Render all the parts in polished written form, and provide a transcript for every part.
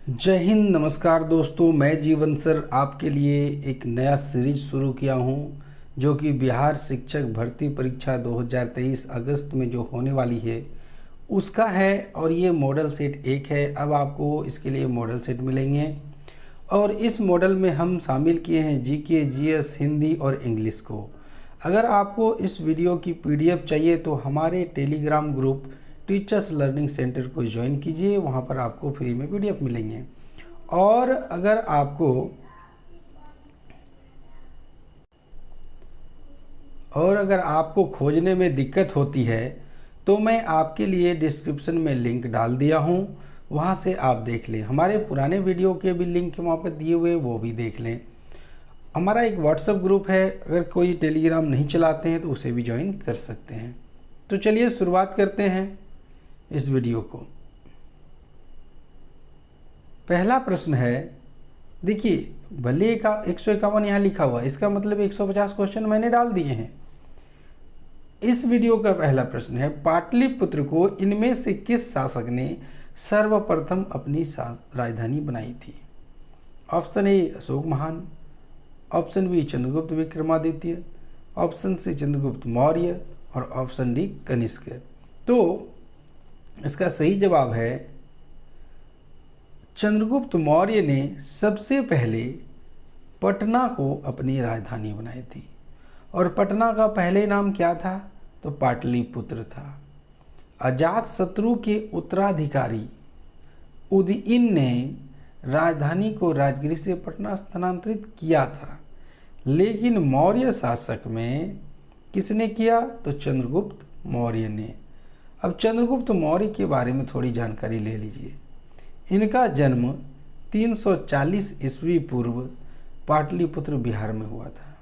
जय हिंद। नमस्कार दोस्तों, मैं जीवन सर आपके लिए एक नया सीरीज शुरू किया हूं जो कि बिहार शिक्षक भर्ती परीक्षा 2023 अगस्त में जो होने वाली है उसका है। और ये मॉडल सेट 1 है। अब आपको इसके लिए मॉडल सेट मिलेंगे और इस मॉडल में हम शामिल किए हैं जीके, जीएस, हिंदी और इंग्लिश को। अगर आपको इस वीडियो की पीडीएफ चाहिए तो हमारे Telegram group teachers learning centre को ज्वाइन कीजिए, वहाँ पर आपको फ्री में पीडीएफ मिलेंगे। और अगर आपको खोजने में दिक्कत होती है तो मैं आपके लिए डिस्क्रिप्शन में लिंक डाल दिया हूँ, वहाँ से आप देख लें। हमारे पुराने वीडियो के भी लिंक वहाँ पर दिए हुए, वो भी देख लें। हमारा एक व्हाट्सएप ग्रुप है, अगर कोई टेलीग्राम नहीं चलाते हैं तो उसे भी ज्वाइन कर सकते हैं। तो चलिए शुरुआत करते हैं इस वीडियो को। पहला प्रश्न है, देखिए भले का 151 यहाँ लिखा हुआ है, इसका मतलब 150 क्वेश्चन मैंने डाल दिए हैं। इस वीडियो का पहला प्रश्न है, पाटलिपुत्र को इनमें से किस शासक ने सर्वप्रथम अपनी राजधानी बनाई थी? ऑप्शन ए अशोक महान, option B Chandragupta Vikramaditya, option C Chandragupta Maurya और ऑप्शन डी कनिष्क। तो इसका सही जवाब है चंद्रगुप्त मौर्य ने सबसे पहले पटना को अपनी राजधानी बनाई थी। और पटना का पहले नाम क्या था? तो पाटलिपुत्र था। अजातशत्रु के उत्तराधिकारी उदयिन ने राजधानी को राजगिरी से पटना स्थानांतरित किया था, लेकिन मौर्य शासक में किसने किया? तो चंद्रगुप्त मौर्य ने। अब चंद्रगुप्त मौर्य के बारे में थोड़ी जानकारी ले लीजिए। इनका जन्म 340 ईस्वी पूर्व पाटलिपुत्र बिहार में हुआ था।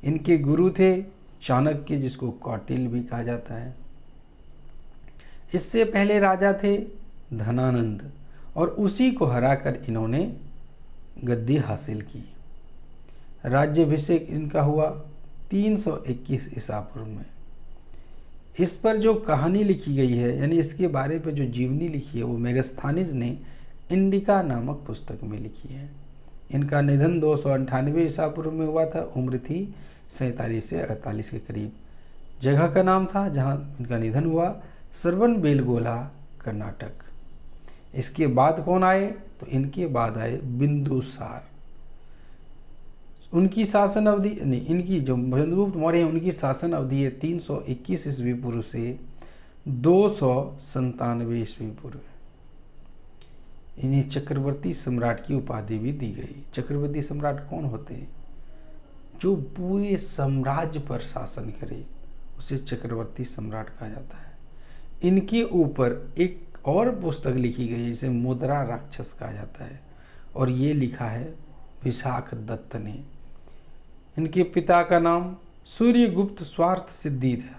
इनके गुरु थे चाणक्य, जिसको कौटिल्य भी कहा जाता है। इससे पहले राजा थे धनानंद, और उसी को हराकर इन्होंने गद्दी हासिल की। राज्याभिषेक इनका हुआ 321 ईसा पूर्व में। इस पर जो कहानी लिखी गई है, यानी इसके बारे में जो जीवनी लिखी है, वो मेगास्थनीज ने इंडिका नामक पुस्तक में लिखी है। इनका निधन 298 ईसा पूर्व में हुआ था। उम्र थी 47 से 48 के करीब। जगह का नाम था जहाँ इनका निधन हुआ, श्रवणबेलगोला, कर्नाटक। इसके बाद कौन आए? तो इनके बाद आए बिंदुसार। उनकी शासन अवधि नहीं, इनकी जो चंद्रगुप्त मौर्य है उनकी शासन अवधि है 321 ईस्वी पूर्व से 297 ईस्वी पूर्व। इन्हें चक्रवर्ती सम्राट की उपाधि भी दी गई। चक्रवर्ती सम्राट कौन होते हैं? जो पूरे साम्राज्य पर शासन करे उसे चक्रवर्ती सम्राट कहा जाता है। इनके ऊपर एक और पुस्तक लिखी गई है जिसे मुद्रा राक्षस कहा जाता है, और ये लिखा है विशाख दत्त ने। इनके पिता का नाम सूर्यगुप्त स्वार्थ सिद्धि था,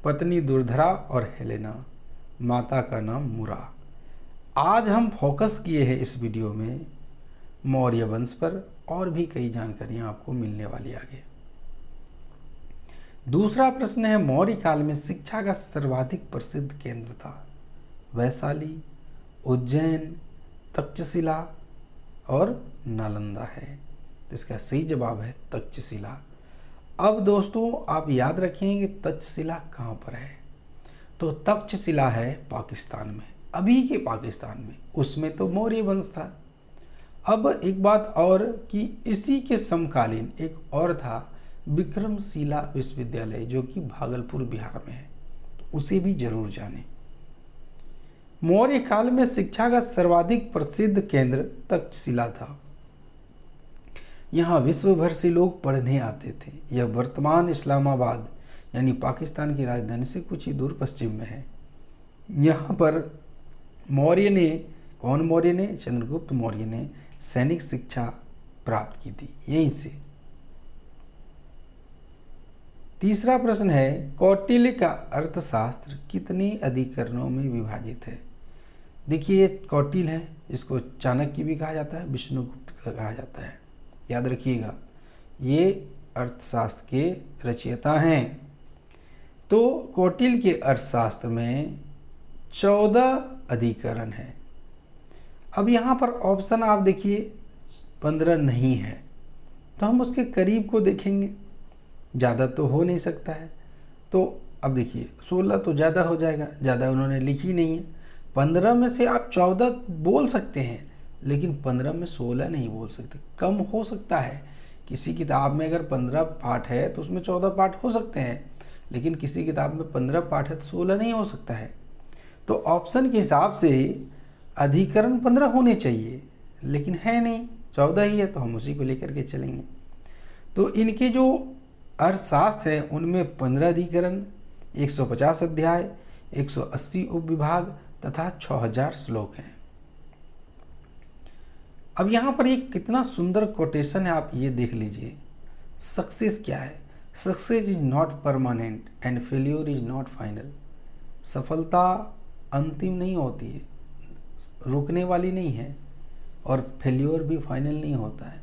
पत्नी दुर्धरा और हेलेना, माता का नाम मुरा। आज हम फोकस किए हैं इस वीडियो में मौर्य वंश पर, और भी कई जानकारियां आपको मिलने वाली आगे। दूसरा प्रश्न है, मौर्य काल में शिक्षा का सर्वाधिक प्रसिद्ध केंद्र था? वैशाली, उज्जैन, तक्षशिला और नालंदा है। तो इसका सही जवाब है तक्षशिला। अब दोस्तों आप याद रखें कि तक्षशिला कहाँ पर है? तो तक्षशिला है पाकिस्तान में, अभी के पाकिस्तान में। उसमें तो मौर्य वंश था। अब एक बात और कि इसी के समकालीन एक और था विक्रमशिला विश्वविद्यालय, जो कि भागलपुर बिहार में है, तो उसे भी जरूर जानें। मौर्य काल में शिक्षा का सर्वाधिक प्रसिद्ध केंद्र तक्षशिला था। यहाँ विश्व भर से लोग पढ़ने आते थे। यह वर्तमान इस्लामाबाद यानी पाकिस्तान की राजधानी से कुछ ही दूर पश्चिम में है। यहाँ पर मौर्य ने, कौन मौर्य ने? चंद्रगुप्त मौर्य ने सैनिक शिक्षा प्राप्त की थी यहीं से। तीसरा प्रश्न है, कौटिल्य का अर्थशास्त्र कितने अधिकरणों में विभाजित है? देखिए ये कौटिल्य है, इसको चाणक्य भी कहा जाता है, विष्णुगुप्त कहा जाता है। याद रखिएगा, ये अर्थशास्त्र के रचयिता हैं। तो कौटिल्य के अर्थशास्त्र में 14 अधिकरण है। अब यहाँ पर ऑप्शन आप देखिए 15 नहीं है, तो हम उसके करीब को देखेंगे, ज़्यादा तो हो नहीं सकता है। तो अब देखिए 16 तो ज़्यादा हो जाएगा, ज़्यादा उन्होंने लिखी नहीं है। 15 में से आप 14 बोल सकते हैं, लेकिन 15 में 16 नहीं बोल सकते। कम हो सकता है, किसी किताब में अगर 15 पाठ है तो उसमें 14 पाठ हो सकते हैं, लेकिन किसी किताब में 15 पाठ है तो 16 नहीं हो सकता है। तो ऑप्शन के हिसाब से अधिकरण 15 होने चाहिए, लेकिन है नहीं, 14 ही है, तो हम उसी को लेकर के चलेंगे। तो इनके जो अर्थशास्त्र हैं उनमें 15 अधिकरण, 150 अध्याय, 180 उपविभाग तथा 6000 श्लोक हैं। अब यहाँ पर एक कितना सुंदर कोटेशन है, आप ये देख लीजिए। सक्सेस क्या है? Success is not permanent and failure is not final. सफलता अंतिम नहीं होती है, रुकने वाली नहीं है, और फेल्योर भी फाइनल नहीं होता है।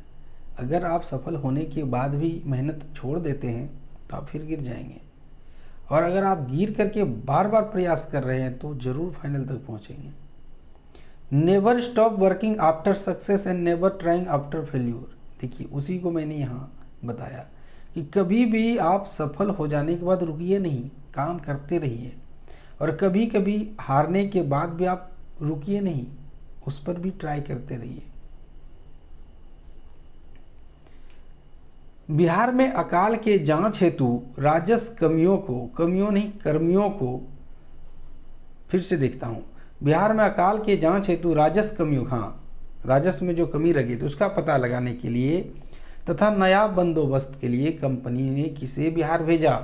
अगर आप सफल होने के बाद भी मेहनत छोड़ देते हैं तो आप फिर गिर जाएंगे, और अगर आप गिर करके बार बार प्रयास कर रहे हैं तो ज़रूर फाइनल तक पहुंचेंगे। Never stop working after success and never trying after failure. देखिए उसी को मैंने यहाँ बताया कि कभी भी आप सफल हो जाने के बाद रुकिए नहीं, काम करते रहिए, और कभी कभी हारने के बाद भी आप रुकिए नहीं, उस पर भी ट्राई करते रहिए। बिहार में अकाल के जांच हेतु राजस्व कर्मियों को फिर से देखता हूं। बिहार में अकाल के जांच हेतु राजस्व कमियों, राजस्व में जो कमी लगी तो उसका पता लगाने के लिए तथा नया बंदोबस्त के लिए कंपनी ने किसे बिहार भेजा?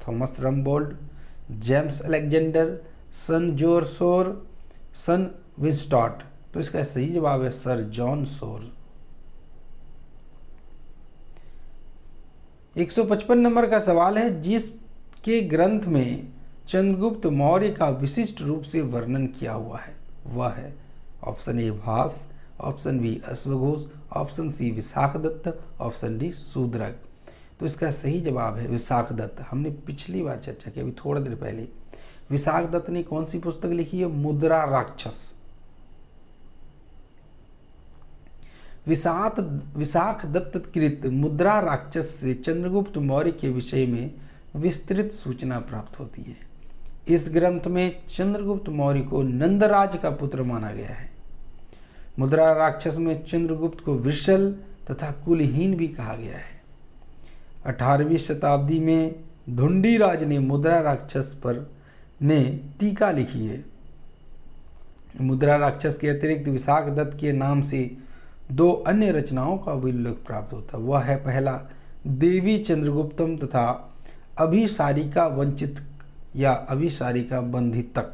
थॉमस रम्बोल्ड, जेम्स अलेक्जेंडर, सन जोरसोर, सन विंस्टॉट। तो इसका सही जवाब है सर जॉन सोर। 155 नंबर का सवाल है, जिसके ग्रंथ में चंद्रगुप्त मौर्य का विशिष्ट रूप से वर्णन किया हुआ है वह है? Option A Bhasa, option B अश्वघोष, option C Vishakhadatta, option D Shudraka. तो इसका सही जवाब है विशाखदत्त। हमने पिछली बार चर्चा की, अभी थोड़ी देर पहले। विशाखदत्त ने कौन सी पुस्तक लिखी है? मुद्रा राक्षस। विशाखदत्त कृत मुद्रा राक्षस से चंद्रगुप्त मौर्य के विषय में विस्तृत सूचना प्राप्त होती है। इस ग्रंथ में चंद्रगुप्त मौर्य को नंदराज का पुत्र माना गया है। मुद्रा राक्षस में चंद्रगुप्त को वृषल तथा कुलहीन भी कहा गया है। 18वीं शताब्दी में धुंडीराज ने मुद्रा राक्षस पर ने टीका लिखी है। मुद्रा राक्षस के अतिरिक्त विशाखदत्त के नाम से 2 अन्य रचनाओं का उल्लेख प्राप्त होता है। वह है पहला देवी चंद्रगुप्तम तथा अभिसारिका वंचित या अभिसारिका बंधितक।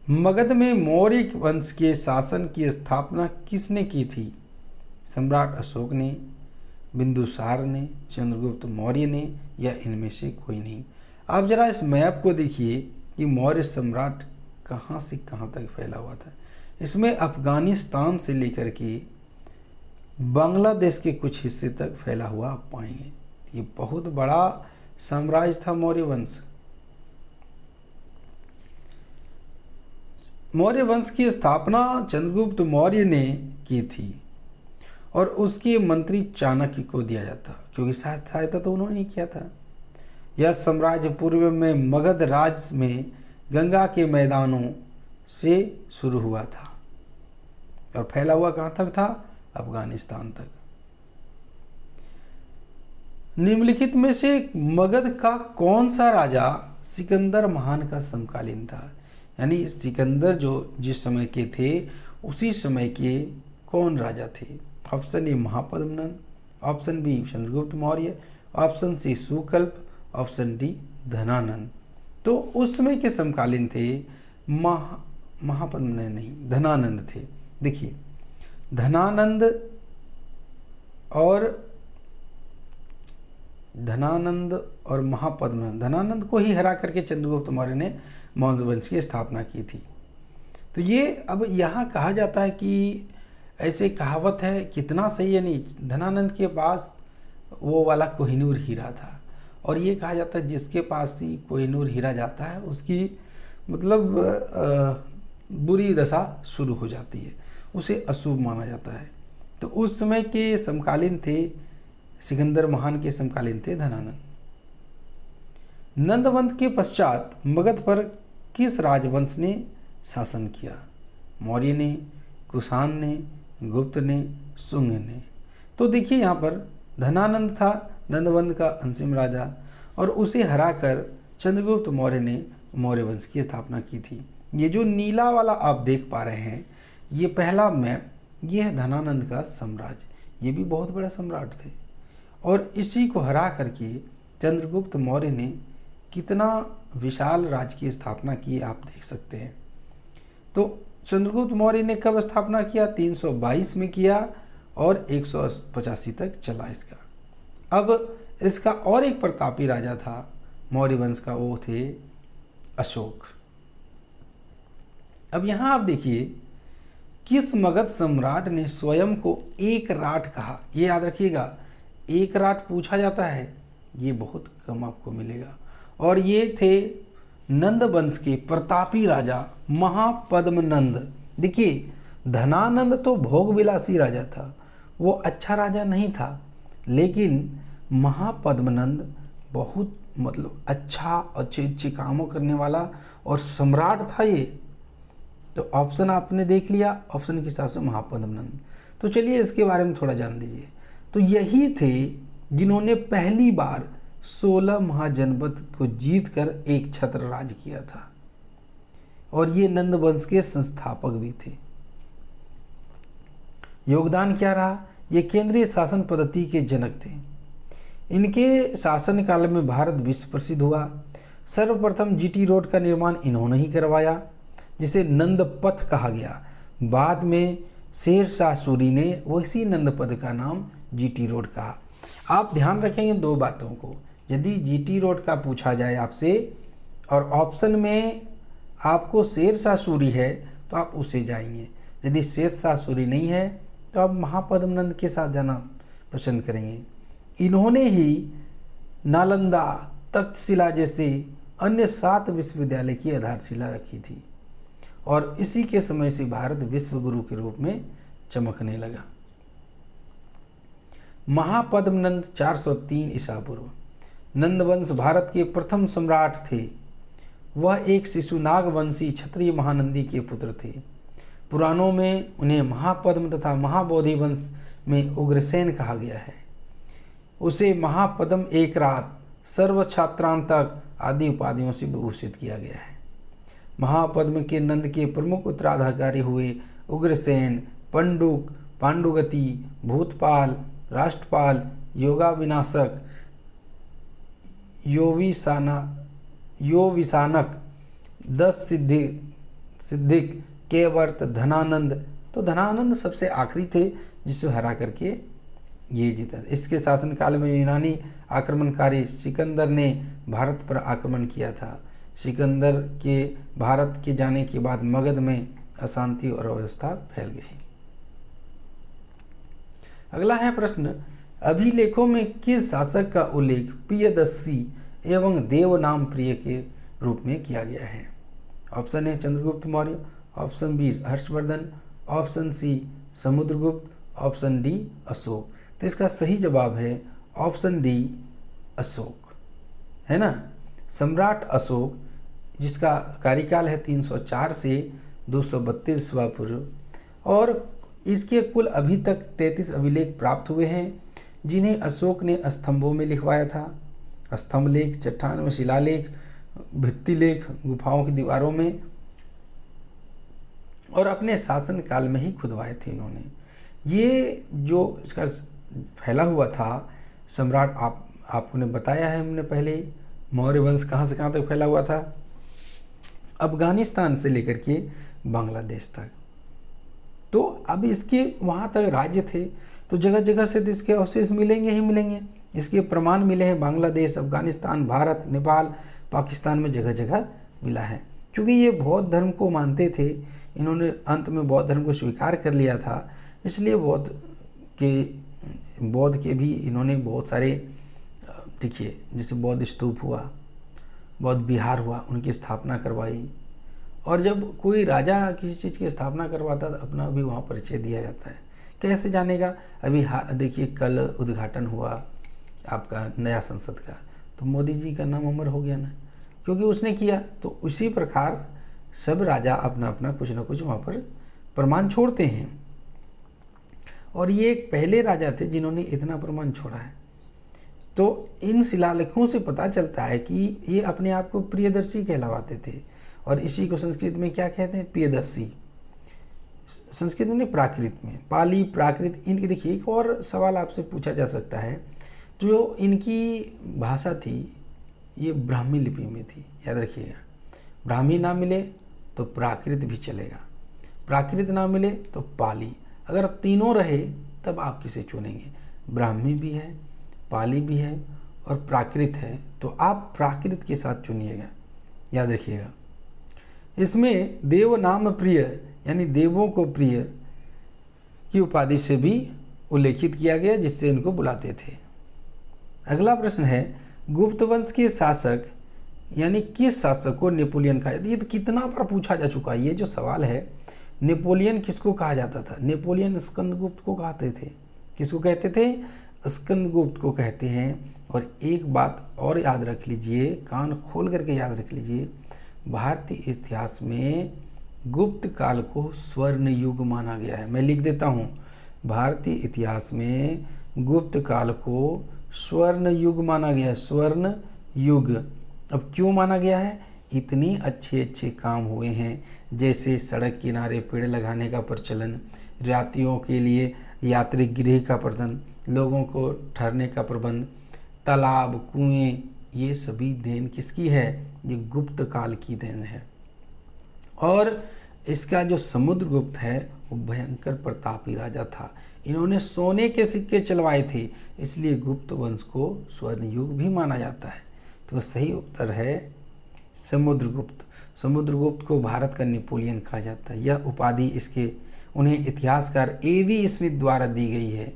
मगध में मौर्य वंश के शासन की स्थापना किसने की थी? सम्राट अशोक ने, बिंदुसार ने, चंद्रगुप्त मौर्य ने, या इनमें से कोई नहीं। आप जरा इस मैप को देखिए कि मौर्य सम्राट कहाँ से कहाँ तक फैला हुआ था। इसमें अफगानिस्तान से लेकर के बांग्लादेश के कुछ हिस्से तक फैला हुआ आप पाएंगे। ये बहुत बड़ा साम्राज्य था मौर्य वंश। मौर्य वंश की स्थापना चंद्रगुप्त मौर्य ने की थी और उसके मंत्री चाणक्य को दिया जाता, क्योंकि सहायता तो उन्होंने ही किया था। यह साम्राज्य पूर्व में मगध राज्य में गंगा के मैदानों से शुरू हुआ था और फैला हुआ कहाँ तक था? अफगानिस्तान तक। निम्नलिखित में से मगध का कौन सा राजा सिकंदर महान का समकालीन था? यानी सिकंदर जो जिस समय के थे उसी समय के कौन राजा थे? Option A Mahapadmananda, option B Chandragupta Maurya, option C Sukalpa, option D Dhanananda. तो उस समय के समकालीन थे महापद्मनंद नहीं, धनानंद थे। देखिए धनानंद और महापद्मनंद, धनानंद को ही हरा करके चंद्रगुप्त मौर्य ने मौर्य वंश की स्थापना की थी। तो ये अब यहाँ कहा जाता है कि ऐसे कहावत है, कितना सही है नहीं, धनानंद के पास वो वाला कोहिनूर हीरा था और ये कहा जाता है जिसके पास ही कोहिनूर हीरा जाता है उसकी मतलब बुरी दशा शुरू हो जाती है, उसे अशुभ माना जाता है। तो उस समय के समकालीन थे, सिकंदर महान के समकालीन थे धनानंद। नंदवंश के पश्चात मगध पर किस राजवंश ने शासन किया? मौर्य ने, कुषाण ने, गुप्त ने, शुंग ने। तो देखिए यहाँ पर धनानंद था नंदवंश का अंतिम राजा, और उसे हराकर चंद्रगुप्त मौर्य ने मौर्य वंश की स्थापना की थी। ये जो नीला वाला आप देख पा रहे हैं, ये पहला मैप, ये है धनानंद का साम्राज्य। ये भी बहुत बड़ा सम्राट थे, और इसी को हरा करके चंद्रगुप्त मौर्य ने कितना विशाल राज्य की स्थापना की, आप देख सकते हैं। तो चंद्रगुप्त मौर्य ने कब स्थापना किया? 322 में किया, और 185 तक चला इसका। अब इसका और एक प्रतापी राजा था मौर्य वंश का, वो थे अशोक। अब यहाँ आप देखिए, किस मगध सम्राट ने स्वयं को एक राट कहा? ये याद रखिएगा, एक राट पूछा जाता है, ये बहुत कम आपको मिलेगा। और ये थे नंद वंश के प्रतापी राजा महापद्मनंद। देखिए, धनानंद तो भोगविलासी राजा था, वो अच्छा राजा नहीं था, लेकिन महापद्मनंद बहुत अच्छा, अच्छे अच्छे कामों करने वाला और सम्राट था ये। तो ऑप्शन आपने देख लिया, ऑप्शन के हिसाब से महापद्मनंद। तो चलिए इसके बारे में थोड़ा जान दीजिए। तो यही थे जिन्होंने पहली बार 16 महाजनपद को जीतकर एक छत्र राज किया था, और ये नंद वंश के संस्थापक भी थे। योगदान क्या रहा? ये केंद्रीय शासन पद्धति के जनक थे। इनके शासनकाल में भारत विश्व प्रसिद्ध हुआ। सर्वप्रथम जीटी रोड का निर्माण इन्होंने ही करवाया, जिसे नंदपथ कहा गया। बाद में शेरशाह सूरी ने वही नंदपथ का नाम जीटी रोड कहा। आप ध्यान रखेंगे दो बातों को, यदि जीटी रोड का पूछा जाए आपसे और ऑप्शन में आपको शेरशाह सूरी है तो आप उसे जाएंगे, यदि शेरशाह सूरी नहीं है तो आप महापद्मनंद के साथ जाना पसंद करेंगे। इन्होंने ही नालंदा, तक्षशिला जैसे अन्य 7 विश्वविद्यालय की आधारशिला रखी थी, और इसी के समय से भारत विश्व गुरु के रूप में चमकने लगा। महापद्मनंद 403 ईसा पूर्व नंदवंश भारत के प्रथम सम्राट थे। वह एक शिशुनाग वंशी क्षत्रिय महानंदी के पुत्र थे। पुराणों में उन्हें महापद्म तथा महाबोधि वंश में उग्रसेन कहा गया है। उसे महापद्म, एक रात, सर्वछात्रांतक आदि उपाधियों से विभूषित किया गया है। महापद्म के नंद के प्रमुख उत्तराधिकारी हुए उग्रसेन, पंडुक, पांडुगति, भूतपाल, राष्ट्रपाल, योगा विनाशक, योविसानक, 10 सिद्धिक, केवर्त, धनानंद। तो धनानंद सबसे आखिरी थे जिसे हरा करके ये जीता। इसके शासनकाल में यूनानी आक्रमणकारी सिकंदर ने भारत पर आक्रमण किया था। सिकंदर के भारत के जाने के बाद मगध में अशांति और अव्यवस्था फैल गई। अगला है प्रश्न, अभिलेखों में किस शासक का उल्लेख प्रियदर्शी एवं देवनाम प्रिय के रूप में किया गया है? Option A Chandragupta Maurya, option B Harshavardhana, option C Samudragupta, option D Ashok. तो इसका सही जवाब है ऑप्शन डी अशोक, है ना। सम्राट अशोक, जिसका कार्यकाल है 304 से 232 ईस्वी पूर्व, और इसके कुल अभी तक 33 अभिलेख प्राप्त हुए हैं, जिन्हें अशोक ने स्तंभों में लिखवाया था। स्तंभ लेख, चट्टान में शिलालेख, भित्ति लेख, गुफाओं की दीवारों में, और अपने शासन काल में ही खुदवाए थे इन्होंने। ये जो इसका फैला हुआ था सम्राट, आपको ने बताया है हमने पहले, मौर्य वंश कहाँ से कहाँ तक फैला हुआ था, अफगानिस्तान से लेकर के बांग्लादेश तक। तो अब इसके वहाँ तक राज्य थे, तो जगह जगह से तो इसके अवशेष मिलेंगे ही मिलेंगे। इसके प्रमाण मिले हैं बांग्लादेश, अफगानिस्तान, भारत, नेपाल, पाकिस्तान में जगह जगह मिला है। क्योंकि ये बौद्ध धर्म को मानते थे, इन्होंने अंत में बौद्ध धर्म को स्वीकार कर लिया था, इसलिए बौद्ध के भी इन्होंने बहुत सारे, देखिए जैसे बौद्ध स्तूप हुआ, बौद्ध विहार हुआ, उनकी स्थापना करवाई, और जब कोई राजा किसी चीज़ की स्थापना करवाता तो अपना भी वहाँ परिचय दिया जाता है। कैसे जानेगा? अभी देखिए कल उद्घाटन हुआ आपका नया संसद का, तो मोदी जी का नाम अमर हो गया ना, क्योंकि उसने किया। तो उसी प्रकार सब राजा अपना अपना कुछ ना कुछ वहाँ पर प्रमाण छोड़ते हैं, और ये एक पहले राजा थे जिन्होंने इतना प्रमाण छोड़ा है। तो इन शिलालेखों से पता चलता है कि ये अपने आप को प्रियदर्शी कहलावाते थे, और इसी को संस्कृत में क्या कहते हैं? प्रियदर्शी। संस्कृत में, प्राकृत में, पाली प्राकृत। इनकी देखिए एक और सवाल आपसे पूछा जा सकता है, जो इनकी भाषा थी ये ब्राह्मी लिपि में थी, याद रखिएगा। ब्राह्मी ना मिले तो प्राकृत भी चलेगा, प्राकृत ना मिले तो पाली। अगर तीनों रहे तब आप किसे चुनेंगे? ब्राह्मी भी है, पाली भी है और प्राकृत है, तो आप प्राकृत के साथ चुनिएगा, याद रखिएगा। इसमें देव नाम प्रिय यानी देवों को प्रिय की उपाधि से भी उल्लेखित किया गया, जिससे इनको बुलाते थे। अगला प्रश्न है, गुप्त वंश के शासक यानी किस शासक को नेपोलियन कहा? ये तो कितना बार पूछा जा चुका है ये जो सवाल है। नेपोलियन किसको कहा जाता था? नेपोलियन स्कंदगुप्त को कहते थे। किसको कहते थे? स्कंदगुप्त को कहते हैं। और एक बात और याद रख लीजिए, कान खोल करके याद रख लीजिए, भारतीय इतिहास में गुप्त काल को स्वर्ण युग माना गया है। मैं लिख देता हूँ, भारतीय इतिहास में गुप्त काल को स्वर्ण युग माना गया है, स्वर्ण युग। अब क्यों माना गया है? इतने अच्छे अच्छे काम हुए हैं, जैसे सड़क किनारे पेड़ लगाने का प्रचलन, यात्रियों के लिए यात्री गृह का प्रबंध, लोगों को ठहरने का प्रबंध, तालाब, कुएं, ये सभी देन किसकी है? ये गुप्त काल की देन है। और इसका जो समुद्रगुप्त है वो भयंकर प्रतापी राजा था। इन्होंने सोने के सिक्के चलवाए थे, इसलिए गुप्त वंश को स्वर्ण युग भी माना जाता है। तो सही उत्तर है समुद्रगुप्त। समुद्रगुप्त को भारत का नेपोलियन कहा जाता है। यह उपाधि उन्हें इतिहासकार A.V. स्मिथ द्वारा दी गई है,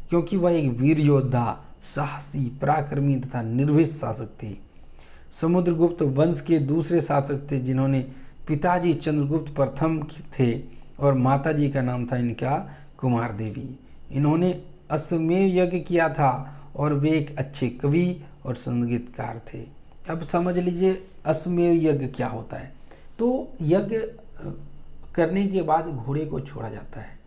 क्योंकि वह एक वीर योद्धा, साहसी, पराक्रमी तथा निर्भीक शासक थे। समुद्रगुप्त वंश के दूसरे शासक थे, जिन्होंने पिताजी चंद्रगुप्त प्रथम थे और माताजी का नाम था इनका कुमार देवी। इन्होंने अश्वमेध यज्ञ किया था और वे एक अच्छे कवि और संगीतकार थे। अब समझ लीजिए अश्वमेध यज्ञ क्या होता है। तो यज्ञ करने के बाद घोड़े को छोड़ा जाता है,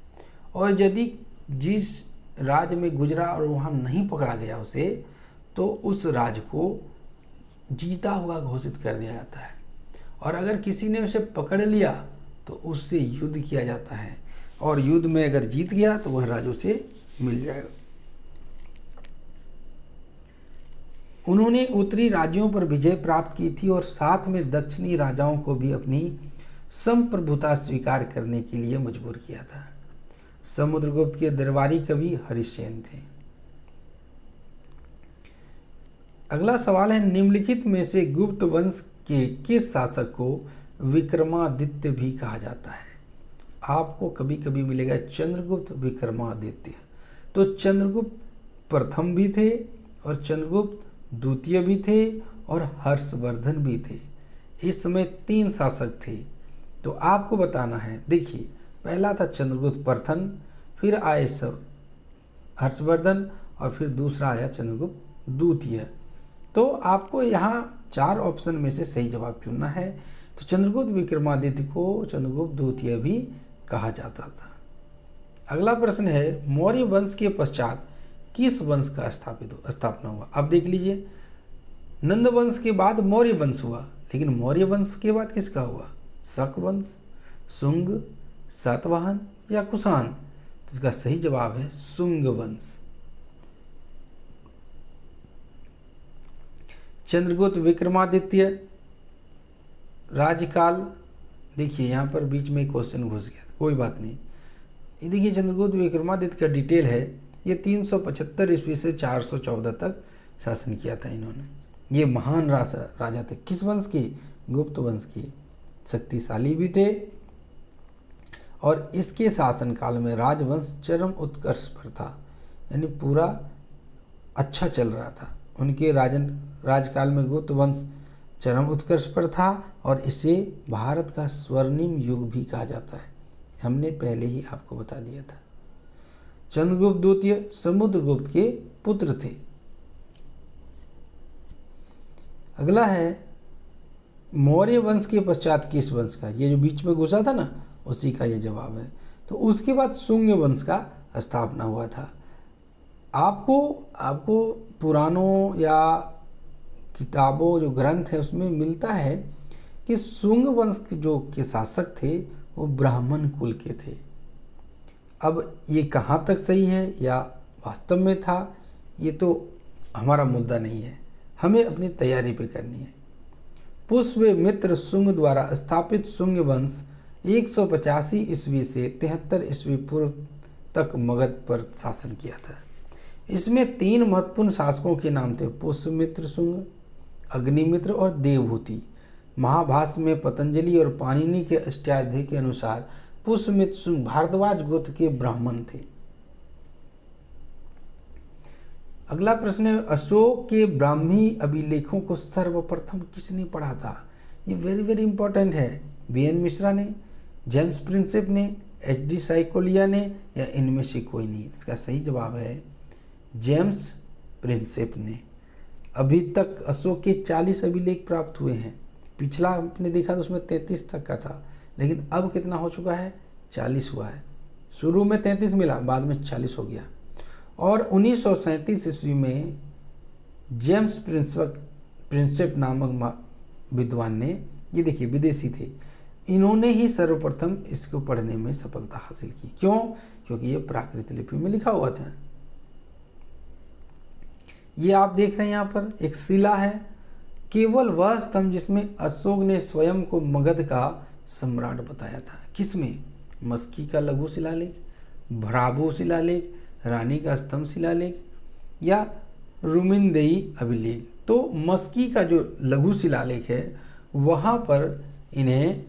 और यदि जिस राज्य में गुजरा और वहाँ नहीं पकड़ा गया उसे, तो उस राज्य को जीता हुआ घोषित कर दिया जाता है, और अगर किसी ने उसे पकड़ लिया तो उससे युद्ध किया जाता है, और युद्ध में अगर जीत गया तो वह राज्य उसे मिल जाएगा। उन्होंने उत्तरी राज्यों पर विजय प्राप्त की थी और साथ में दक्षिणी राजाओं को भी अपनी संप्रभुता स्वीकार करने के लिए मजबूर किया था। समुद्रगुप्त के दरबारी कवि हरिसेन थे। अगला सवाल है, निम्नलिखित में से गुप्त वंश के किस शासक को विक्रमादित्य भी कहा जाता है? आपको कभी कभी मिलेगा चंद्रगुप्त, विक्रमादित्य। तो चंद्रगुप्त प्रथम भी थे और चंद्रगुप्त द्वितीय भी थे और हर्षवर्धन भी थे। इस समय 3 शासक थे, तो आपको बताना है। देखिए, पहला था चंद्रगुप्त प्रथम, फिर आए सब हर्षवर्धन, और फिर दूसरा आया चंद्रगुप्त द्वितीय। तो आपको यहाँ 4 ऑप्शन में से सही जवाब चुनना है। तो चंद्रगुप्त विक्रमादित्य को चंद्रगुप्त द्वितीय भी कहा जाता था। अगला प्रश्न है, मौर्य वंश के पश्चात किस वंश का स्थापना हुआ? अब देख लीजिए, नंद वंश के बाद मौर्य वंश हुआ, लेकिन मौर्य वंश के बाद किसका हुआ? शक वंश, शुंग, सातवाहन या कुषाण? तो इसका सही जवाब है शुंग वंश। चंद्रगुप्त विक्रमादित्य राज्यकाल, देखिए यहाँ पर बीच में क्वेश्चन घुस गया, कोई बात नहीं। ये देखिए चंद्रगुप्त विक्रमादित्य का डिटेल है, ये 375 ईस्वी से 414 तक शासन किया था इन्होंने। ये महान राजा थे। किस वंश की? गुप्त वंश की। शक्तिशाली भी थे, और इसके शासनकाल में राजवंश चरम उत्कर्ष पर था, यानी पूरा अच्छा चल रहा था। उनके राजकाल में गुप्त वंश चरम उत्कर्ष पर था और इसे भारत का स्वर्णिम युग भी कहा जाता है। हमने पहले ही आपको बता दिया था। चंद्रगुप्त द्वितीय समुद्रगुप्त के पुत्र थे। अगला है मौर्य वंश के पश्चात किस वंश का, ये जो बीच में घुसा था ना, उसी का ये जवाब है। तो उसके बाद शुंग वंश का स्थापना हुआ था। आपको पुराणों या किताबों जो ग्रंथ है उसमें मिलता है कि शुंग वंश के शासक थे वो ब्राह्मण कुल के थे। अब ये कहाँ तक सही है या वास्तव में था, ये तो हमारा मुद्दा नहीं है, हमें अपनी तैयारी पे करनी है। पुष्यमित्र शुंग द्वारा स्थापित शुंग वंश 185 ईस्वी से 73 ईस्वी पूर्व तक मगध पर शासन किया था। इसमें 3 महत्वपूर्ण शासकों के नाम थे, पुष्यमित्र शुंग, अग्निमित्र और देवहूति। महाभाष्य में पतंजलि और पाणिनि के अष्टाध्यायी के अनुसार पुष्यमित्र शुंग भारद्वाज गोत्र के ब्राह्मण थे। अगला प्रश्न है, अशोक के ब्राह्मी अभिलेखों को सर्वप्रथम किसने पढ़ा था? ये वेरी वेरी इंपॉर्टेंट है। वीएन मिश्रा ने, जेम्स प्रिंसेप ने, एच.डी. साइकोलिया ने, या इनमें से कोई नहीं? इसका सही जवाब है जेम्स प्रिंसेप ने। अभी तक अशोक के 40 अभिलेख प्राप्त हुए हैं। पिछला आपने देखा तो उसमें 33 तक का था, लेकिन अब कितना हो चुका है? 40 हुआ है। शुरू में 33 मिला, बाद में 40 हो गया। और 1937 ईस्वी में जेम्स प्रिंसेप नामक विद्वान ने, ये देखिए विदेशी थे, इन्होंने ही सर्वप्रथम इसको पढ़ने में सफलता हासिल की। क्यों? क्योंकि ये प्राकृत लिपि में लिखा हुआ था। ये आप देख रहे हैं यहाँ पर एक शिला है, केवल वह स्तंभ जिसमें अशोक ने स्वयं को मगध का सम्राट बताया था। किसमें? मस्की का लघु शिलालेख, भ्राभो शिलालेख, रानी का स्तंभ शिलालेख या रुमिनदेई अभिलेख। तो मस्की का जो लघु शिलालेख है वहाँ पर इन्हें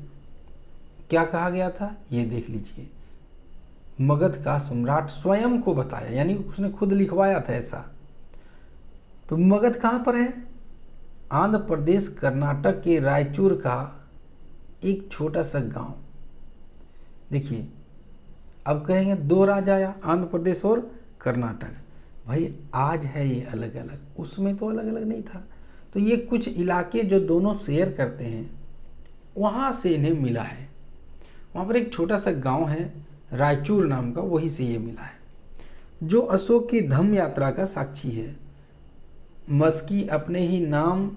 क्या कहा गया था, ये देख लीजिए, मगध का सम्राट स्वयं को बताया, यानी उसने खुद लिखवाया था ऐसा। तो मगध कहाँ पर है? आंध्र प्रदेश कर्नाटक के रायचूर का एक छोटा सा गांव। देखिए, अब कहेंगे 2 राजा आया, आंध्र प्रदेश और कर्नाटक। भाई आज है ये अलग अलग, उसमें तो अलग अलग नहीं था। तो ये कुछ इलाके जो दोनों शेयर करते हैं, वहाँ से इन्हें मिला है। वहाँ पर एक छोटा सा गांव है रायचूर नाम का, वहीं से ये मिला है, जो अशोक की धम्म यात्रा का साक्षी है। मस्की अपने ही नाम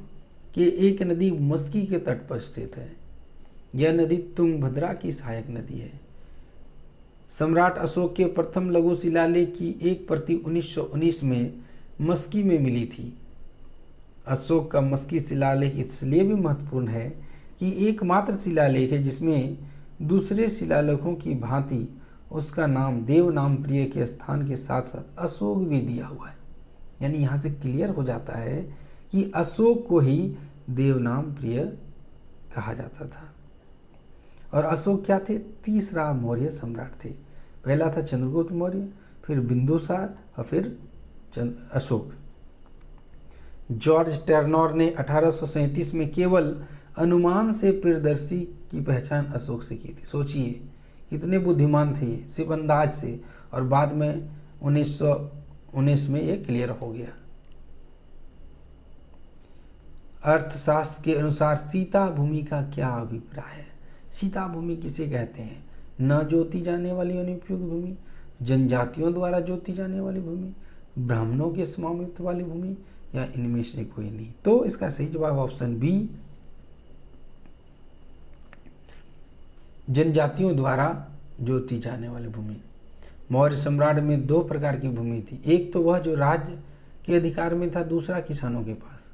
के एक नदी मस्की के तट पर स्थित है। यह नदी तुंगभद्रा की सहायक नदी है। सम्राट अशोक के प्रथम लघु शिलालेख की एक प्रति 1919 में मस्की में मिली थी। अशोक का मस्की शिलालेख इसलिए भी महत्वपूर्ण है कि एकमात्र शिलालेख है जिसमें दूसरे शिलालेखों की भांति उसका नाम देवनाम प्रिय के स्थान के साथ साथ अशोक भी दिया हुआ है। यानी यहाँ से क्लियर हो जाता है कि अशोक को ही देवनाम प्रिय कहा जाता था। और अशोक क्या थे? तीसरा मौर्य सम्राट थे। पहला था चंद्रगुप्त मौर्य, फिर बिंदुसार और फिर अशोक। जॉर्ज टर्नर ने 1837 में केवल अनुमान से प्रियदर्शी की पहचान अशोक से की थी। सोचिए कितने बुद्धिमान थे ये, सिर्फ अंदाज से, और बाद में 1919 में ये क्लियर हो गया। अर्थशास्त्र के अनुसार सीता भूमि का क्या अभिप्राय है? सीता भूमि किसे कहते हैं? न जोती जाने वाली अनुपयुक्त भूमि, जनजातियों द्वारा जोती जाने वाली भूमि, ब्राह्मणों के स्वामित्व वाली भूमि, या इनमें से कोई नहीं? तो इसका सही जवाब ऑप्शन बी, जनजातियों द्वारा जोती जाने वाली भूमि। मौर्य सम्राट में 2 प्रकार की भूमि थी। एक तो वह जो राज्य के अधिकार में था, दूसरा किसानों के पास।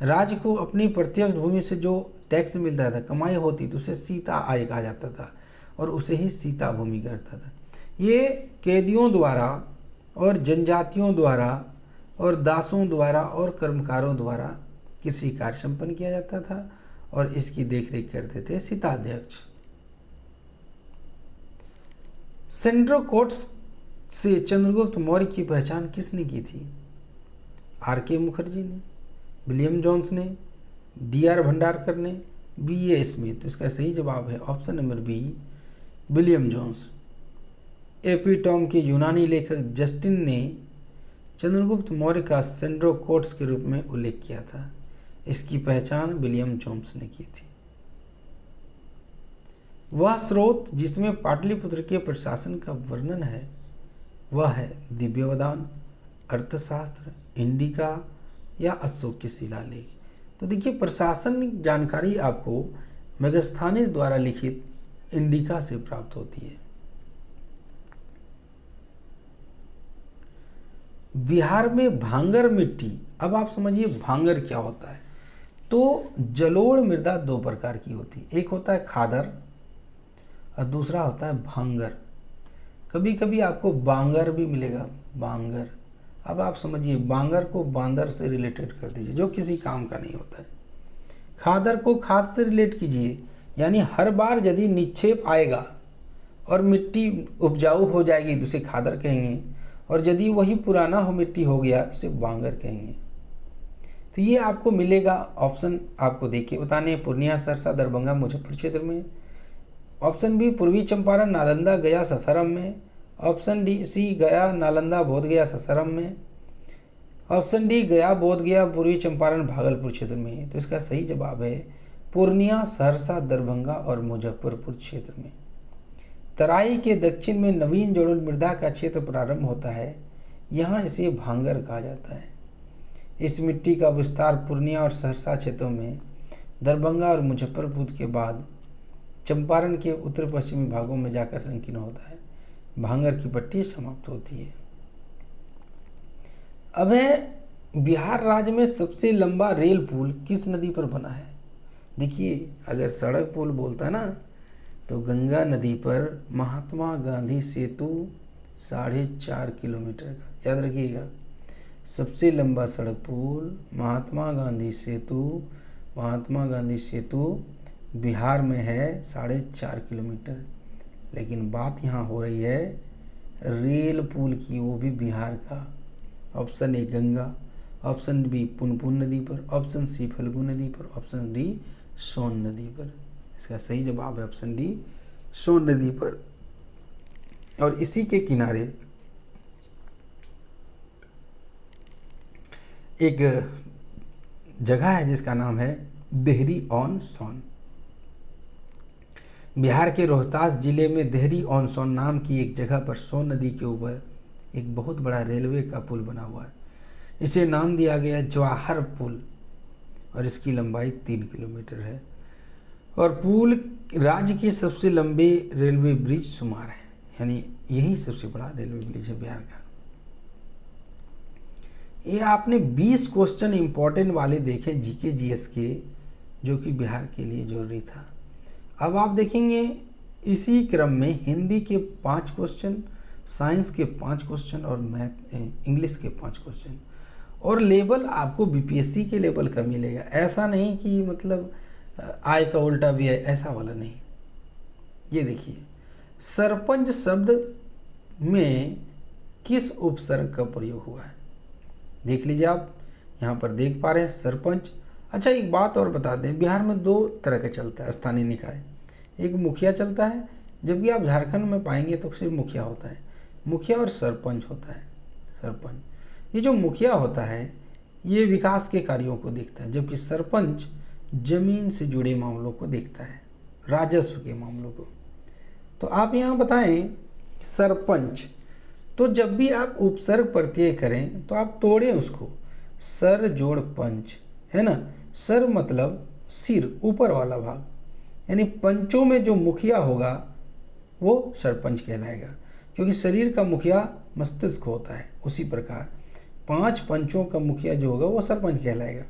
राज्य को अपनी प्रत्यक्ष भूमि से जो टैक्स मिलता था, कमाई होती, तो उसे सीता आय कहा जाता था और उसे ही सीता भूमि कहता था। ये कैदियों द्वारा और जनजातियों द्वारा और दासों द्वारा और कर्मकारों द्वारा कृषि कार्य संपन्न किया जाता था और इसकी देखरेख करते थे सीताध्यक्ष। सेंड्रोकोट्स से चंद्रगुप्त मौर्य की पहचान किसने की थी? आर.के. मुखर्जी ने, विलियम जोन्स ने, D.R. भंडारकर ने, B.A. स्मिथ। तो इसका सही जवाब है option number B, William Jones. Epitome के यूनानी लेखक जस्टिन ने चंद्रगुप्त मौर्य का सेंड्रोकोट्स के रूप में उल्लेख किया था। इसकी पहचान विलियम जोन्स ने की थी। वह स्रोत जिसमें पाटलिपुत्र के प्रशासन का वर्णन है वह है दिव्यवदान, अर्थशास्त्र, इंडिका या अशोक के शिलालेख। तो देखिए प्रशासनिक जानकारी आपको मेगास्थनीज द्वारा लिखित इंडिका से प्राप्त होती है। बिहार में भांगर मिट्टी, अब आप समझिए भांगर क्या होता है। तो जलोढ़ मृदा दो प्रकार की होती है, एक होता है खादर और दूसरा होता है भांगर। कभी कभी आपको बांगर भी मिलेगा, बांगर। अब आप समझिए बांगर को बांदर से रिलेटेड कर दीजिए जो किसी काम का नहीं होता है। खादर को खाद से रिलेट कीजिए, यानी हर बार यदि निक्षेप आएगा और मिट्टी उपजाऊ हो जाएगी तो उसे खादर कहेंगे, और यदि वही पुराना हो मिट्टी हो गया तो उसे बांगर कहेंगे। तो ये आपको मिलेगा ऑप्शन, आपको देखिए बताने हैं, पूर्णिया, सरसा, दरभंगा, मुजफ्फर क्षेत्र में। ऑप्शन बी पूर्वी चंपारण, नालंदा, गया, सासाराम में। ऑप्शन डी सी गया, नालंदा, बोधगया, सासाराम में। ऑप्शन डी गया, बोधगया, पूर्वी चंपारण, भागलपुर क्षेत्र में। तो इसका सही जवाब है पूर्णिया, सहरसा, दरभंगा और मुजफ्फरपुर क्षेत्र में। तराई के दक्षिण में नवीन जोड़ल मृदा का क्षेत्र प्रारंभ होता है, यहाँ इसे भांगर कहा जाता है। इस मिट्टी का विस्तार पूर्णिया और सहरसा क्षेत्रों में, दरभंगा और मुजफ्फरपुर के बाद चंपारण के उत्तर पश्चिमी भागों में जाकर संकीर्ण होता है। भांगर की पट्टी समाप्त होती है। अब है बिहार राज्य में सबसे लंबा रेल पुल किस नदी पर बना है। देखिए अगर सड़क पुल बोलता है ना तो गंगा नदी पर महात्मा गांधी सेतु 4.5 किलोमीटर का, याद रखिएगा। सबसे लंबा सड़क पुल महात्मा गांधी सेतु बिहार में है 4.5 किलोमीटर। लेकिन बात यहाँ हो रही है रेल पुल की, वो भी बिहार का। Option A Ganga, option B Punpun नदी पर, ऑप्शन सी फल्गु नदी पर, ऑप्शन डी सोन नदी पर। इसका सही जवाब है ऑप्शन डी सोन नदी पर। और इसी के किनारे एक जगह है जिसका नाम है देहरी ऑन सोन। बिहार के रोहतास जिले में देहरी ऑन सोन नाम की एक जगह पर सोन नदी के ऊपर एक बहुत बड़ा रेलवे का पुल बना हुआ है। इसे नाम दिया गया जवाहर पुल और इसकी लंबाई 3 किलोमीटर है। और पुल राज्य के सबसे लंबे रेलवे ब्रिज शुमार है, यानी यही सबसे बड़ा रेलवे ब्रिज है बिहार का। ये आपने 20 क्वेश्चन इंपॉर्टेंट वाले देखे जीके जीएस के, जो कि बिहार के लिए जरूरी था। अब आप देखेंगे इसी क्रम में हिंदी के 5 क्वेश्चन, साइंस के 5 क्वेश्चन और मैथ इंग्लिश के 5 क्वेश्चन। और लेवल आपको बीपीएससी के लेवल का मिलेगा, ऐसा नहीं कि मतलब आय का उल्टा भी है, ऐसा वाला नहीं। ये देखिए सरपंच शब्द में किस उपसर्ग का प्रयोग हुआ है, देख लीजिए आप यहाँ पर देख पा रहे हैं सरपंच। अच्छा एक बात और बता दें, बिहार में 2 तरह का चलता है स्थानीय निकाय, एक मुखिया चलता है, जबकि आप झारखंड में पाएंगे तो सिर्फ मुखिया होता है। मुखिया और सरपंच होता है। सरपंच, ये जो मुखिया होता है ये विकास के कार्यों को देखता है, जबकि सरपंच जमीन से जुड़े मामलों को देखता है, राजस्व के मामलों को। तो आप यहाँ बताएं सरपंच, तो जब भी आप उपसर्ग प्रत्यय करें तो आप तोड़ें उसको, सर जोड़ पंच, है ना। सर मतलब सिर, ऊपर वाला भाग, यानी पंचों में जो मुखिया होगा वो सरपंच कहलाएगा, क्योंकि शरीर का मुखिया मस्तिष्क होता है। उसी प्रकार 5 पंचों का मुखिया जो होगा वो सरपंच कहलाएगा।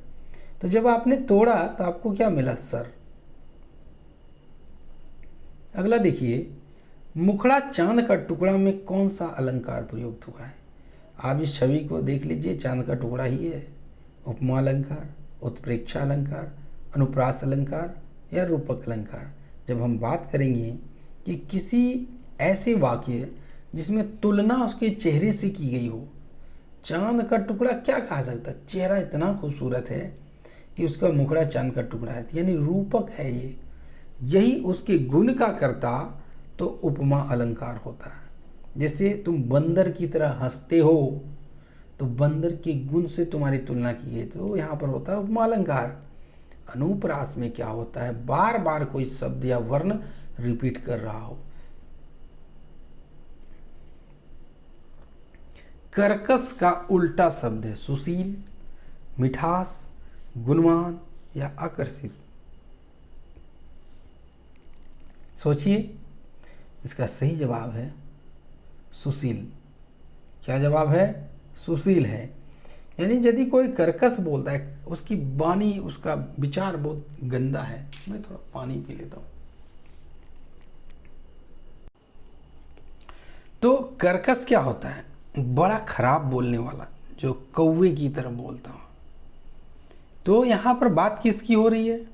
तो जब आपने तोड़ा तो आपको क्या मिला, सर। अगला देखिए, मुखड़ा चांद का टुकड़ा में कौन सा अलंकार प्रयुक्त हुआ है। आप इस छवि को देख लीजिए, चांद का टुकड़ा ही है। उपमा अलंकार, उत्प्रेक्षा अलंकार, अनुप्रास अलंकार या रूपक अलंकार। जब हम बात करेंगे कि किसी ऐसे वाक्य जिसमें तुलना उसके चेहरे से की गई हो, चांद का टुकड़ा क्या कहा सकता है, चेहरा इतना खूबसूरत है कि उसका मुखड़ा चांद का टुकड़ा है, यानी रूपक है ये, यही उसके गुण का करता तो उपमा अलंकार होता है। जैसे तुम बंदर की तरह हंसते हो, तो बंदर के गुण से तुम्हारी तुलना की गई, तो यहाँ पर होता है उपमा अलंकार। अनुप्रास में क्या होता है, बार बार कोई शब्द या वर्ण रिपीट कर रहा हो। कर्कश का उल्टा शब्द है सुशील, मिठास, गुणवान या आकर्षित। सोचिए, इसका सही जवाब है सुशील। क्या जवाब है, सुशील है। यानी यदि कोई कर्कश बोलता है, उसकी वाणी, उसका विचार बहुत गंदा है। मैं थोड़ा पानी पी लेता हूं। तो कर्कश क्या होता है, बड़ा खराब बोलने वाला, जो कौवे की तरह बोलता हो। तो यहाँ पर बात किसकी हो रही है,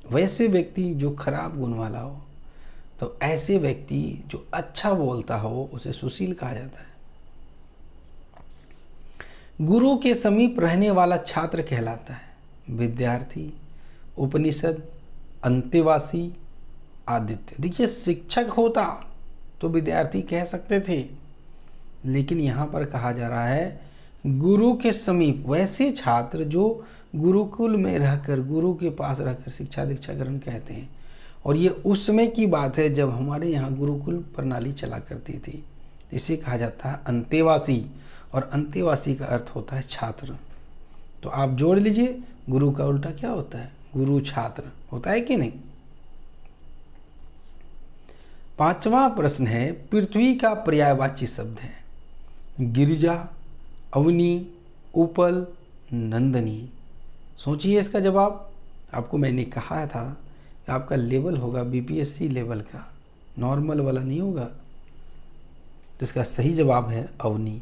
वैसे व्यक्ति जो खराब गुण वाला हो। तो ऐसे व्यक्ति जो अच्छा बोलता हो उसे सुशील कहा जाता है। गुरु के समीप रहने वाला छात्र कहलाता है विद्यार्थी, उपनिषद, अंतेवासी, आदित्य। देखिए, शिक्षक होता तो विद्यार्थी कह सकते थे, लेकिन यहाँ पर कहा जा रहा है गुरु के समीप, वैसे छात्र जो गुरुकुल में रहकर, गुरु के पास रहकर शिक्षा दीक्षा ग्रहण कहते हैं। और ये उस समय की बात है जब हमारे यहाँ गुरुकुल प्रणाली चला करती थी। इसे कहा जाता है अंतेवासी, और अंतेवासी का अर्थ होता है छात्र। तो आप जोड़ लीजिए, गुरु का उल्टा क्या होता है, गुरु छात्र होता है कि नहीं। 5वां प्रश्न है, पृथ्वी का पर्यायवाची शब्द है गिरिजा, अवनी, उपल, नंदनी। सोचिए इसका जवाब। आपको मैंने कहा था कि आपका लेवल होगा बीपीएससी लेवल का, नॉर्मल वाला नहीं होगा। तो इसका सही जवाब है अवनी।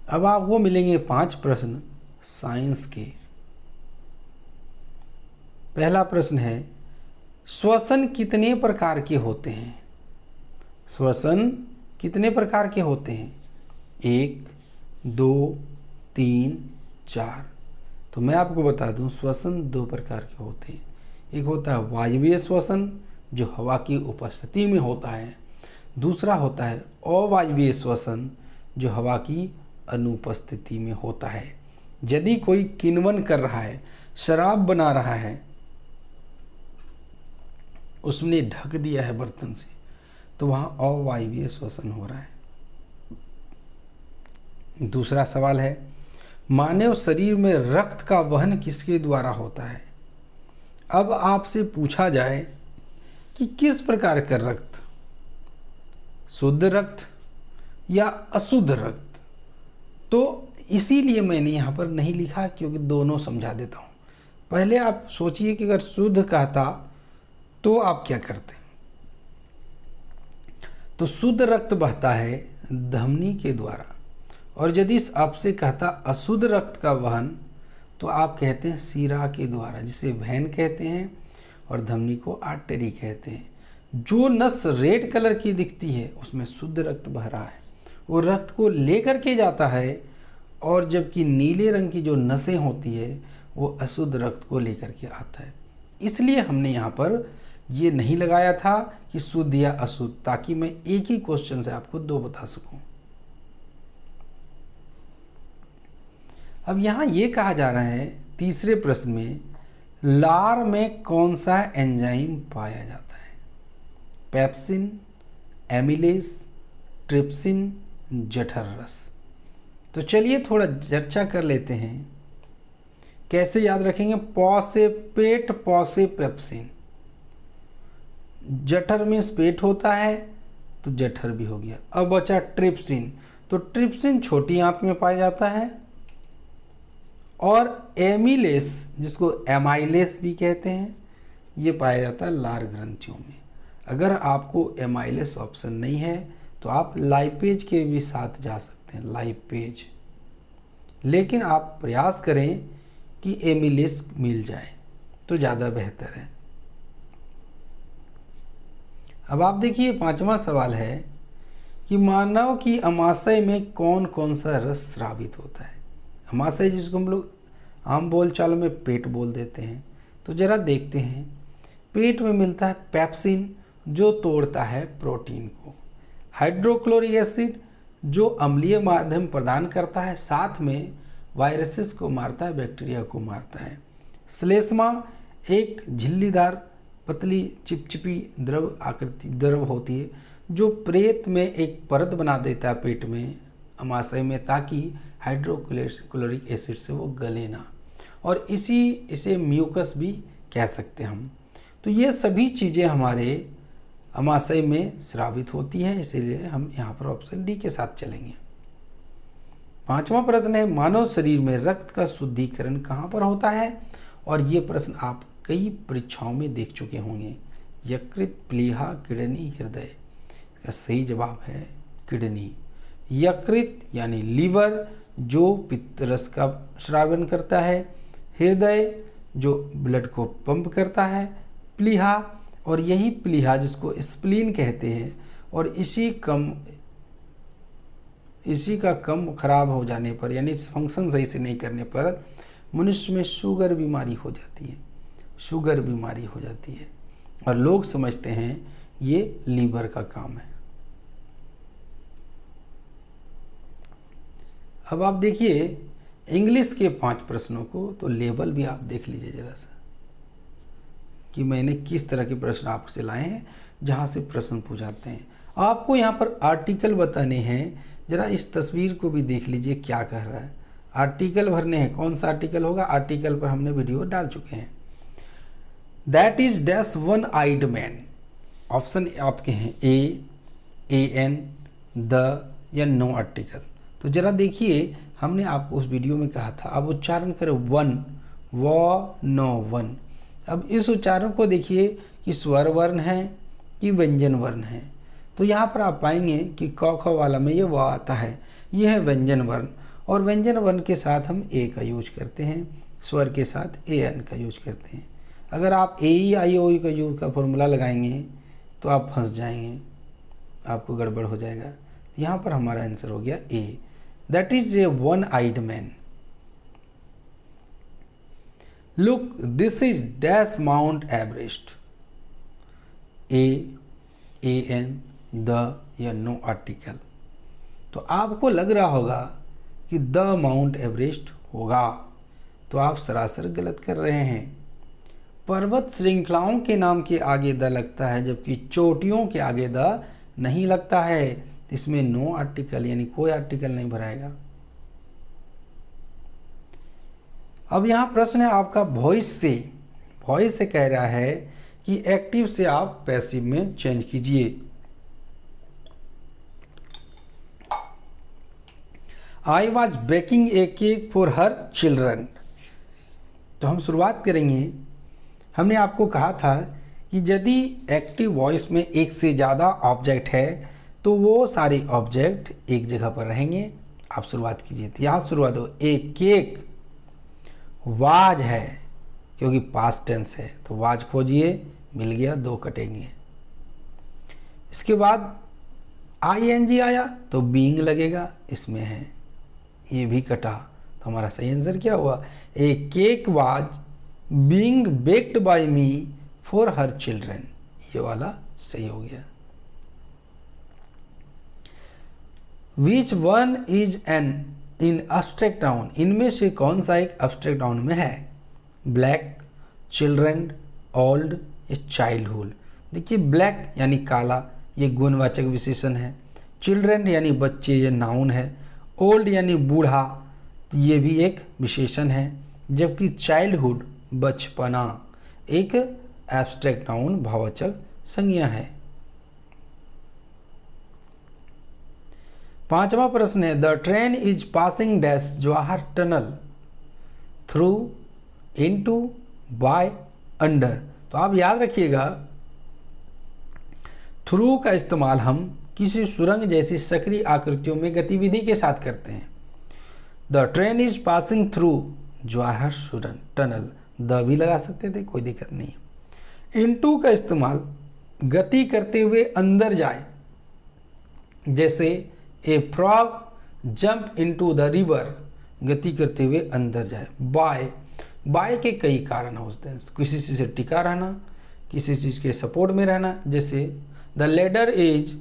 अब आपको मिलेंगे 5 प्रश्न साइंस के। पहला प्रश्न है, श्वसन कितने प्रकार के होते हैं। श्वसन कितने प्रकार के होते हैं, 1, 2, 3, 4। तो मैं आपको बता दूं, श्वसन 2 प्रकार के होते हैं। एक होता है वायवीय श्वसन, जो हवा की उपस्थिति में होता है। दूसरा होता है अवायवीय श्वसन, जो हवा की अनुपस्थिति में होता है। यदि कोई किण्वन कर रहा है, शराब बना रहा है, उसने ढक दिया है बर्तन से, तो वहाँ अवायवीय श्वसन हो रहा है। दूसरा सवाल है, मानव शरीर में रक्त का वहन किसके द्वारा होता है। अब आपसे पूछा जाए कि किस प्रकार का रक्त, शुद्ध रक्त या अशुद्ध रक्त, तो इसीलिए मैंने यहाँ पर नहीं लिखा, क्योंकि दोनों समझा देता हूँ। पहले आप सोचिए कि अगर शुद्ध कहता तो आप क्या करते। तो शुद्ध रक्त बहता है धमनी के द्वारा, और यदि आपसे कहता अशुद्ध रक्त का वहन, तो आप कहते हैं शिरा के द्वारा, जिसे वैन कहते हैं, और धमनी को आर्टरी कहते हैं। जो नस रेड कलर की दिखती है उसमें शुद्ध रक्त बह रहा है, वो रक्त को लेकर के जाता है, और जबकि नीले रंग की जो नसें होती है वो अशुद्ध रक्त को लेकर के आता है। इसलिए हमने यहाँ पर ये नहीं लगाया था कि शुद्ध या अशुद्ध, ताकि मैं एक ही क्वेश्चन से आपको 2 बता सकूं। अब यहाँ ये कहा जा रहा है तीसरे प्रश्न में, लार में कौन सा एंजाइम पाया जाता है। पेप्सिन, एमिलेस, ट्रिप्सिन, जठर रस। तो चलिए थोड़ा चर्चा कर लेते हैं। कैसे याद रखेंगे, पौ से पेट, पौ से पेप्सिन। जठर में पेट होता है तो जठर भी हो गया। अब बचा ट्रिप्सिन, तो ट्रिप्सिन छोटी आंत में पाया जाता है, और एमिलेस, जिसको एमाइलेस भी कहते हैं, ये पाया जाता है लार ग्रंथियों में। अगर आपको एमाइलेस ऑप्शन नहीं है तो आप लाइपेज के भी साथ जा सकते हैं, लाइपेज। लेकिन आप प्रयास करें कि एमिलेस मिल जाए तो ज़्यादा बेहतर है। अब आप देखिए 5वां सवाल है कि मानव की अमाशय में कौन कौन सा रस स्रावित होता है। अमाशय जिसको हम लोग आम बोलचाल में पेट बोल देते हैं। तो जरा देखते हैं, पेट में मिलता है पेप्सिन जो तोड़ता है प्रोटीन को, हाइड्रोक्लोरिक एसिड जो अम्लीय माध्यम प्रदान करता है, साथ में वायरसेस को मारता है, बैक्टीरिया को मारता है। श्लेष्मा एक झिल्लीदार पतली चिपचिपी द्रव होती है जो प्रेत में एक परत बना देता है पेट में अमाशय में, ताकि हाइड्रोक्लोरिक एसिड से वो गले ना, और इसे म्यूकस भी कह सकते हैं हम। तो ये सभी चीज़ें हमारे अमाशय में स्रावित होती हैं, इसीलिए हम यहाँ पर ऑप्शन डी के साथ चलेंगे। 5वां प्रश्न है, मानव शरीर में रक्त का शुद्धिकरण कहाँ पर होता है? और ये प्रश्न आप कई परीक्षाओं में देख चुके होंगे। यकृत, प्लीहा, किडनी, हृदय। इसका सही जवाब है किडनी। यकृत यानी लीवर जो पित्तरस का स्रावन करता है, हृदय जो ब्लड को पंप करता है, प्लीहा, और यही प्लीहा जिसको स्प्लीन कहते हैं, और इसी का कम खराब हो जाने पर यानी फंक्शन सही से नहीं करने पर मनुष्य में शुगर बीमारी हो जाती है, शुगर बीमारी हो जाती है, और लोग समझते हैं ये लीवर का काम है। अब आप देखिए इंग्लिश के 5 प्रश्नों को, तो लेवल भी आप देख लीजिए जरा सा कि मैंने किस तरह के प्रश्न आपसे लाए हैं जहाँ से प्रश्न पूछाते हैं। आपको यहाँ पर आर्टिकल बताने हैं, जरा इस तस्वीर को भी देख लीजिए क्या कह रहा है। आर्टिकल भरने हैं, कौन सा आर्टिकल होगा? आर्टिकल पर हमने वीडियो डाल चुके हैं। That is dash one eyed man. Option आपके हैं ए, एन, द या नो आर्टिकल। तो जरा देखिए, हमने आपको उस वीडियो में कहा था, अब उच्चारण करें वन, व नो वन। अब इस उच्चारण को देखिए कि स्वर वर्ण है कि व्यंजन वर्ण है। तो यहाँ पर आप पाएंगे कि क ख वाला में ये व आता है, ये है व्यंजन वर्ण, और व्यंजन वर्ण के साथ हम ए का यूज करते हैं, स्वर के साथ ए एन का यूज करते हैं। अगर आप ए ई आई ओ का यूज का फॉर्मूला लगाएंगे तो आप फंस जाएंगे, आपको गड़बड़ हो जाएगा। यहाँ पर हमारा आंसर हो गया A, that is a one eyed man. Look this is dash Mount Everest. A an, the या नो आर्टिकल। तो आपको लग रहा होगा कि द माउंट एवरेस्ट होगा, तो आप सरासर गलत कर रहे हैं। पर्वत श्रृंखलाओं के नाम के आगे द लगता है, जबकि चोटियों के आगे द नहीं लगता है। इसमें नो आर्टिकल यानी कोई आर्टिकल नहीं भराएगा। अब यहाँ प्रश्न है आपका वॉइस से कह रहा है कि एक्टिव से आप पैसिव में चेंज कीजिए। I was baking A cake for her children. तो हम शुरुआत करेंगे। हमने आपको कहा था कि यदि एक्टिव वॉइस में एक से ज़्यादा ऑब्जेक्ट है तो वो सारे ऑब्जेक्ट एक जगह पर रहेंगे। आप शुरुआत कीजिए। तो यहाँ शुरुआत हो, ए केक, वाज है क्योंकि पास्ट टेंस है, तो वाज खोजिए, मिल गया, 2 कटेंगे। इसके बाद ING आया तो बीइंग लगेगा, इसमें है, ये भी कटा। तो हमारा सही आंसर क्या हुआ? A cake was being baked by me for her children. ये वाला सही हो गया। Which one is an in abstract noun. इनमें से कौन सा एक एब्स्ट्रैक्ट नाउन में है? ब्लैक, चिल्ड्रन, ओल्ड या चाइल्डहुड। देखिए ब्लैक यानी काला, ये गुणवाचक विशेषण है। चिल्ड्रन यानी बच्चे, ये नाउन है। ओल्ड यानी बूढ़ा, तो ये भी एक विशेषण है। जबकि चाइल्डहुड बचपना एक एब्स्ट्रैक्ट नाउन भाववाचक संज्ञा है। 5वां प्रश्न है, the train is passing dash Jawahar tunnel through, into, by, under. तो आप याद रखिएगा, थ्रू का इस्तेमाल हम किसी सुरंग जैसी सक्रिय आकृतियों में गतिविधि के साथ करते हैं। The train is passing through Jawahar सुरंग टनल, द भी लगा सकते थे, कोई दिक्कत नहीं। इनटू का इस्तेमाल गति करते हुए अंदर जाए, जैसे ए frog jump into the river, गति करते हुए अंदर जाए। बाय के कई कारण होते हैं, किसी चीज़ से टिका रहना, किसी चीज़ के सपोर्ट में रहना, जैसे the ladder is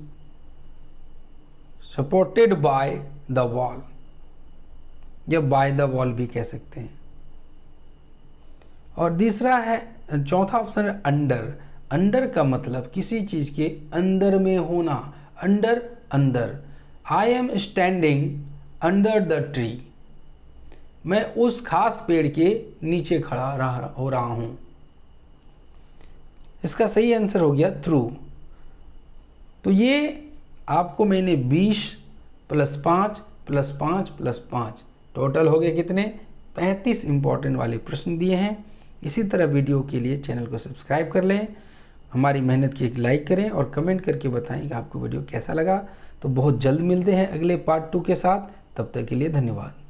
supported by the wall, या बाय द वॉल भी कह सकते हैं। और तीसरा है, चौथा ऑप्शन है अंडर। अंडर का मतलब किसी चीज़ के अंदर में होना, अंदर। I am standing under the tree, मैं उस खास पेड़ के नीचे खड़ा हो रहा हूँ। इसका सही आंसर हो गया थ्रू। तो ये आपको मैंने 20 + 5 + 5 + 5 टोटल हो गए कितने, 35 इंपॉर्टेंट वाले प्रश्न दिए हैं। इसी तरह वीडियो के लिए चैनल को सब्सक्राइब कर लें, हमारी मेहनत की एक लाइक करें और कमेंट करके बताएं कि आपको वीडियो कैसा लगा। तो बहुत जल्द मिलते हैं अगले पार्ट 2 के साथ, तब तक के लिए धन्यवाद।